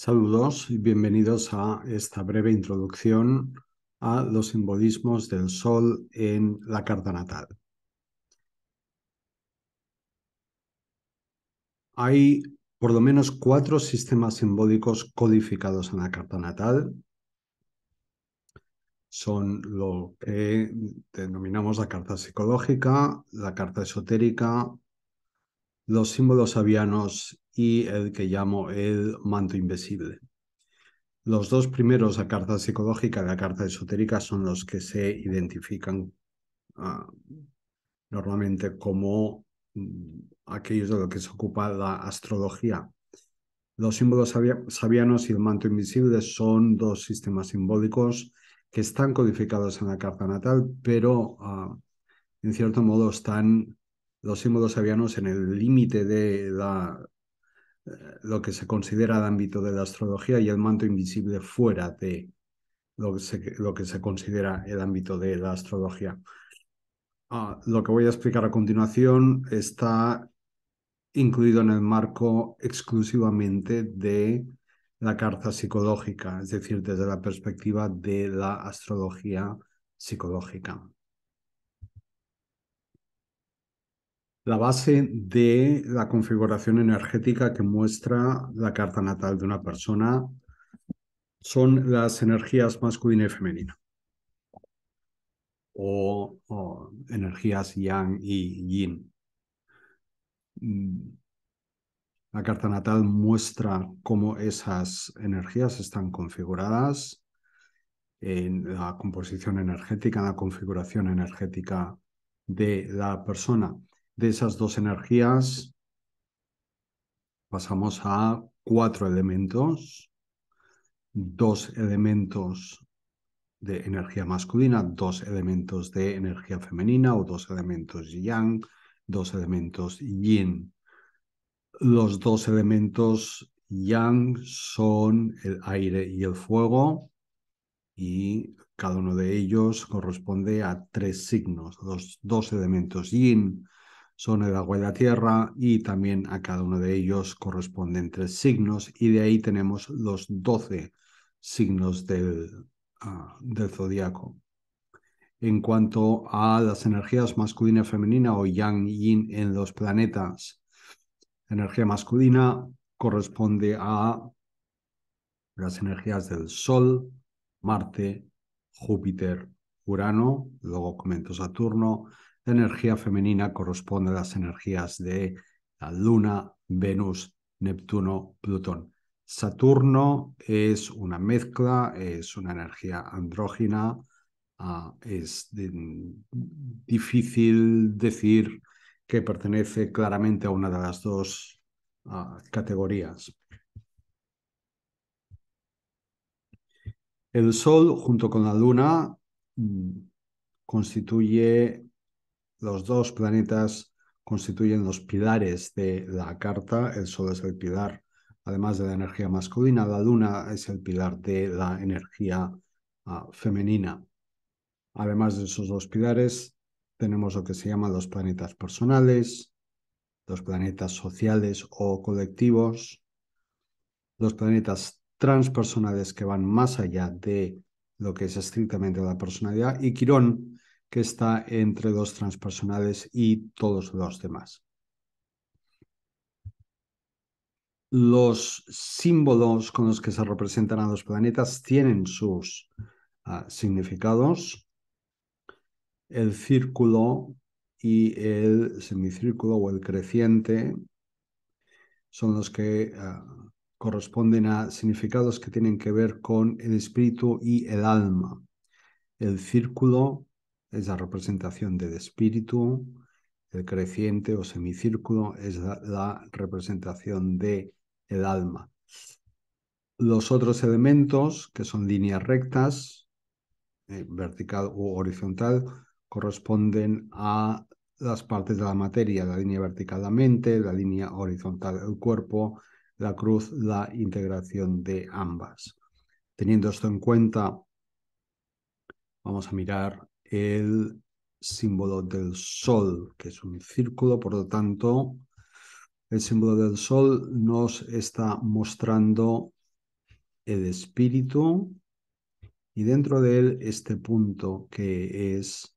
Saludos y bienvenidos a esta breve introducción a los simbolismos del Sol en la carta natal. Hay por lo menos 4 sistemas simbólicos codificados en la carta natal. Son lo que denominamos la carta psicológica, la carta esotérica, los símbolos avianos y el que llamo el manto invisible. Los dos primeros, la carta psicológica y la carta esotérica, son los que se identifican normalmente como aquellos de lo que se ocupa la astrología. Los símbolos sabianos y el manto invisible son dos sistemas simbólicos que están codificados en la carta natal, pero en cierto modo están los símbolos sabianos en el límite de lo que se considera el ámbito de la astrología y el manto invisible fuera de lo que se considera el ámbito de la astrología. Lo que voy a explicar a continuación está incluido en el marco exclusivamente de la carta psicológica, es decir, desde la perspectiva de la astrología psicológica. La base de la configuración energética que muestra la carta natal de una persona son las energías masculina y femenina, o energías yang y yin. La carta natal muestra cómo esas energías están configuradas en la composición energética, en la configuración energética de la persona. De esas dos energías pasamos a 4 elementos, 2 elementos de energía masculina, 2 elementos de energía femenina o 2 elementos yang, 2 elementos yin. Los 2 elementos yang son el aire y el fuego, y cada uno de ellos corresponde a 3 signos. Los 2 elementos yin son el agua y la tierra, y también a cada uno de ellos corresponden 3 signos, y de ahí tenemos los 12 signos del zodiaco. En cuanto a las energías masculina y femenina o yang y yin en los planetas, energía masculina corresponde a las energías del Sol, Marte, Júpiter, Urano, luego comento Saturno. La energía femenina corresponde a las energías de la Luna, Venus, Neptuno, Plutón. Saturno es una mezcla, es una energía andrógina. Es difícil decir que pertenece claramente a una de las dos categorías. El Sol, junto con la Luna, constituye los dos planetas, constituyen los pilares de la carta. El Sol es el pilar, además de la energía masculina. La Luna es el pilar de la energía femenina. Además de esos dos pilares, tenemos lo que se llaman los planetas personales, los planetas sociales o colectivos, los planetas transpersonales que van más allá de lo que es estrictamente la personalidad, y Quirón, que está entre los transpersonales y todos los demás. Los símbolos con los que se representan a los planetas tienen sus significados. El círculo y el semicírculo o el creciente son los que corresponden a significados que tienen que ver con el espíritu y el alma. El círculo es la representación del espíritu, el creciente o semicírculo es la representación del alma. Los otros elementos, que son líneas rectas, vertical u horizontal, corresponden a las partes de la materia: la línea vertical la mente, la línea horizontal el cuerpo, la cruz la integración de ambas. Teniendo esto en cuenta, vamos a mirar el símbolo del Sol, que es un círculo. Por lo tanto, el símbolo del Sol nos está mostrando el espíritu y dentro de él este punto que es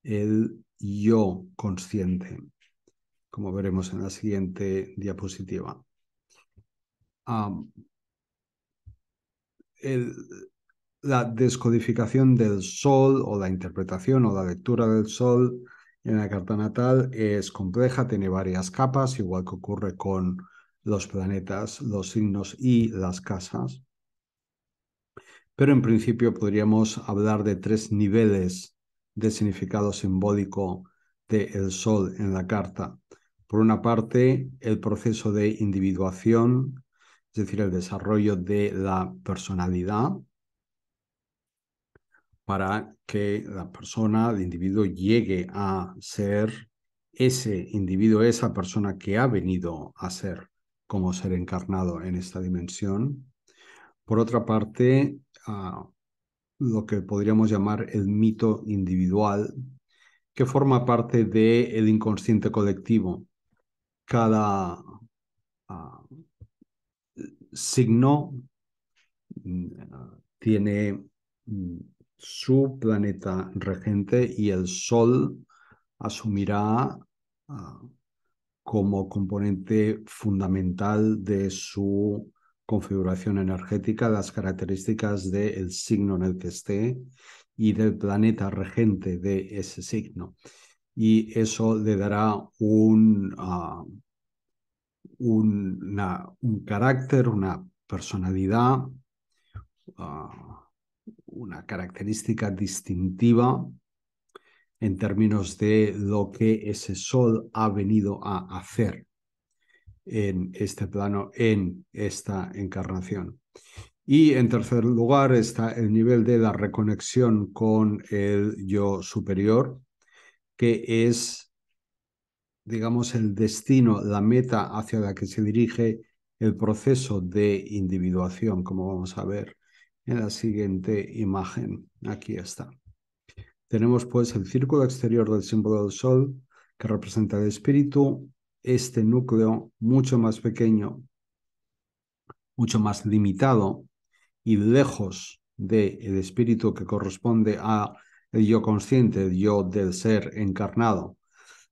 el yo consciente, como veremos en la siguiente diapositiva. La descodificación del sol o la interpretación o la lectura del sol en la carta natal es compleja, tiene varias capas, igual que ocurre con los planetas, los signos y las casas. Pero en principio podríamos hablar de 3 niveles de significado simbólico del sol en la carta. Por una parte, el proceso de individuación, es decir, el desarrollo de la personalidad, para que la persona, el individuo, llegue a ser ese individuo, esa persona que ha venido a ser como ser encarnado en esta dimensión. Por otra parte, lo que podríamos llamar el mito individual, que forma parte del inconsciente colectivo. Cada signo tiene su planeta regente y el Sol asumirá como componente fundamental de su configuración energética las características del signo en el que esté y del planeta regente de ese signo. Y eso le dará un carácter, una personalidad, una característica distintiva en términos de lo que ese sol ha venido a hacer en este plano, en esta encarnación. Y en tercer lugar está el nivel de la reconexión con el yo superior, que es, digamos, el destino, la meta hacia la que se dirige el proceso de individuación, como vamos a ver en la siguiente imagen. Aquí está. Tenemos pues el círculo exterior del símbolo del sol, que representa el espíritu, este núcleo mucho más pequeño, mucho más limitado y lejos del espíritu que corresponde a el yo consciente, el yo del ser encarnado,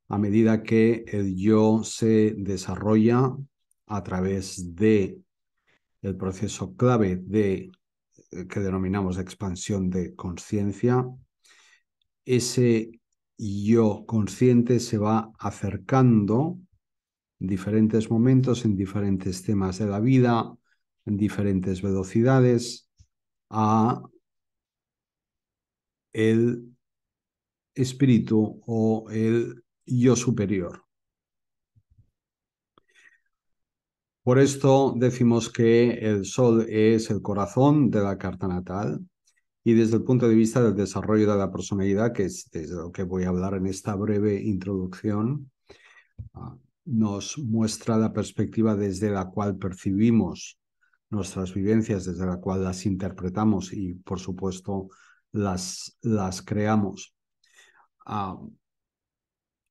a medida que el yo se desarrolla a través de el proceso clave de que denominamos expansión de conciencia. Ese yo consciente se va acercando en diferentes momentos, en diferentes temas de la vida, en diferentes velocidades, a el espíritu o el yo superior. Por esto decimos que el sol es el corazón de la carta natal y desde el punto de vista del desarrollo de la personalidad, que es desde lo que voy a hablar en esta breve introducción, nos muestra la perspectiva desde la cual percibimos nuestras vivencias, desde la cual las interpretamos y, por supuesto, las creamos.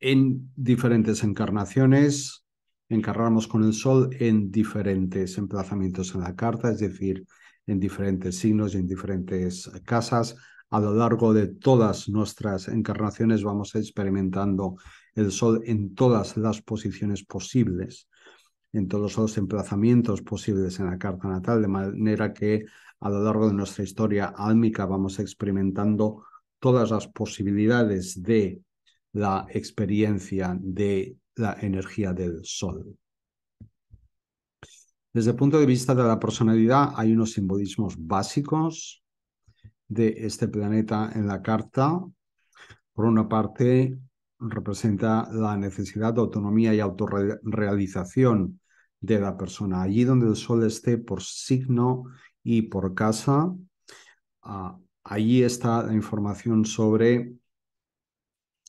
En diferentes encarnaciones, encarnamos con el Sol en diferentes emplazamientos en la carta, es decir, en diferentes signos y en diferentes casas. A lo largo de todas nuestras encarnaciones vamos experimentando el Sol en todas las posiciones posibles, en todos los emplazamientos posibles en la carta natal, de manera que a lo largo de nuestra historia álmica vamos experimentando todas las posibilidades de la experiencia de la energía del Sol. Desde el punto de vista de la personalidad, hay unos simbolismos básicos de este planeta en la carta. Por una parte, representa la necesidad de autonomía y autorrealización de la persona. Allí donde el Sol esté por signo y por casa, allí está la información sobre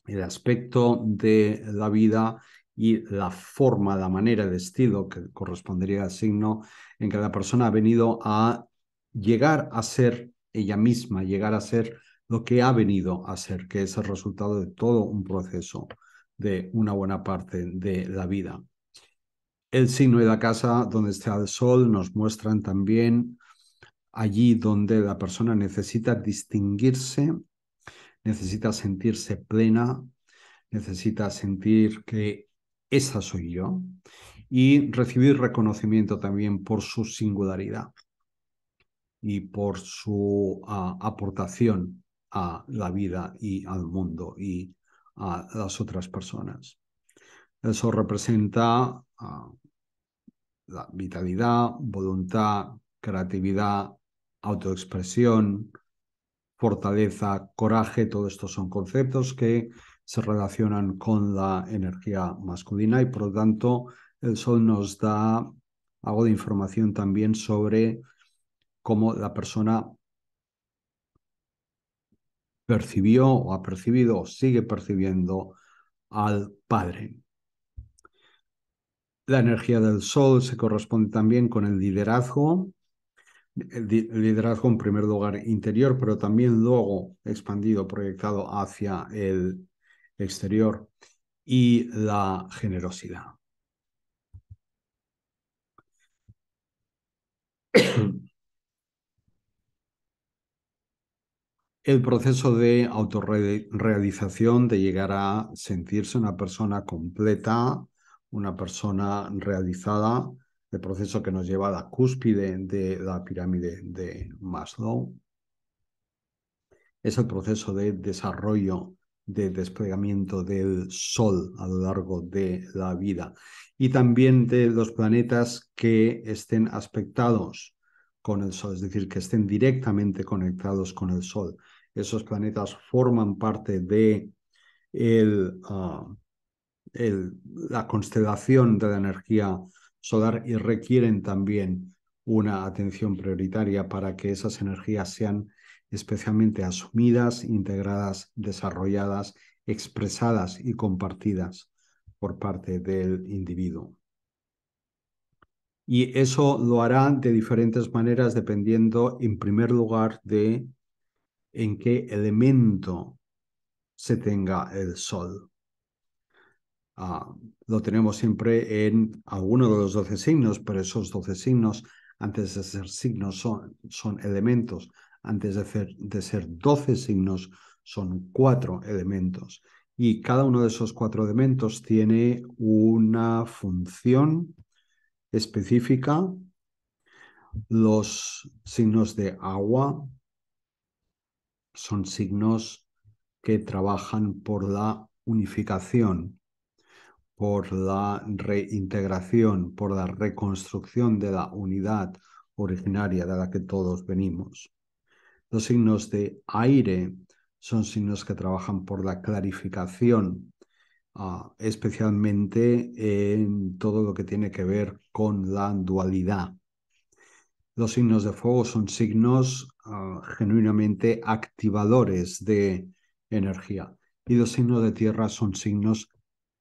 el aspecto de la vida y la forma, la manera, el estilo que correspondería al signo en que la persona ha venido a llegar a ser ella misma, llegar a ser lo que ha venido a ser, que es el resultado de todo un proceso de una buena parte de la vida. El signo y la casa donde está el sol nos muestran también allí donde la persona necesita distinguirse, necesita sentirse plena, necesita sentir que esa soy yo y recibir reconocimiento también por su singularidad y por su aportación a la vida y al mundo y a las otras personas. Eso representa la vitalidad, voluntad, creatividad, autoexpresión, fortaleza, coraje. Todos estos son conceptos que se relacionan con la energía masculina y por lo tanto el sol nos da algo de información también sobre cómo la persona percibió o ha percibido o sigue percibiendo al padre. La energía del sol se corresponde también con el liderazgo en primer lugar interior, pero también luego expandido, proyectado hacia el exterior, y la generosidad. El proceso de autorrealización, de llegar a sentirse una persona completa, una persona realizada, el proceso que nos lleva a la cúspide de la pirámide de Maslow, es el proceso de desarrollo, de desplegamiento del Sol a lo largo de la vida y también de los planetas que estén aspectados con el Sol, es decir, que estén directamente conectados con el Sol. Esos planetas forman parte de el, la constelación de la energía solar y requieren también una atención prioritaria para que esas energías sean especialmente asumidas, integradas, desarrolladas, expresadas y compartidas por parte del individuo. Y eso lo hará de diferentes maneras dependiendo, en primer lugar, de en qué elemento se tenga el sol. Lo tenemos siempre en alguno de los 12 signos, pero esos 12 signos, antes de ser signos, son elementos. Antes de ser 12 signos, son 4 elementos. Y cada uno de esos 4 elementos tiene una función específica. Los signos de agua son signos que trabajan por la unificación, por la reintegración, por la reconstrucción de la unidad originaria de la que todos venimos. Los signos de aire son signos que trabajan por la clarificación, especialmente en todo lo que tiene que ver con la dualidad. Los signos de fuego son signos genuinamente activadores de energía y los signos de tierra son signos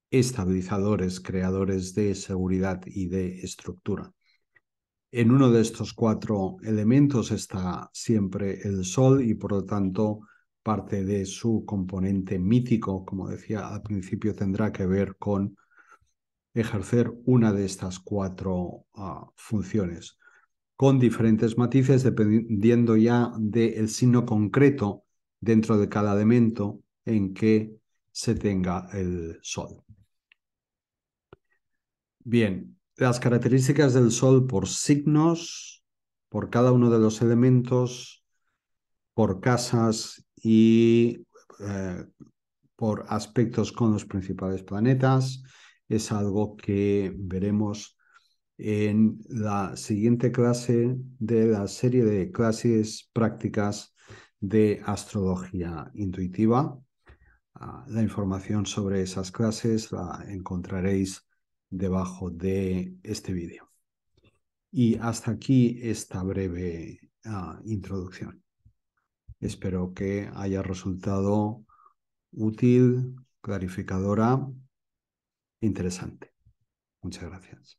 estabilizadores, creadores de seguridad y de estructura. En uno de estos 4 elementos está siempre el sol y por lo tanto parte de su componente mítico, como decía al principio, tendrá que ver con ejercer una de estas 4 funciones, con diferentes matices dependiendo ya del signo concreto dentro de cada elemento en que se tenga el sol. Bien, las características del Sol por signos, por cada uno de los elementos, por casas y por aspectos con los principales planetas, es algo que veremos en la siguiente clase de la serie de clases prácticas de astrología intuitiva. La información sobre esas clases la encontraréis debajo de este vídeo. Y hasta aquí esta breve introducción. Espero que haya resultado útil, clarificadora, interesante. Muchas gracias.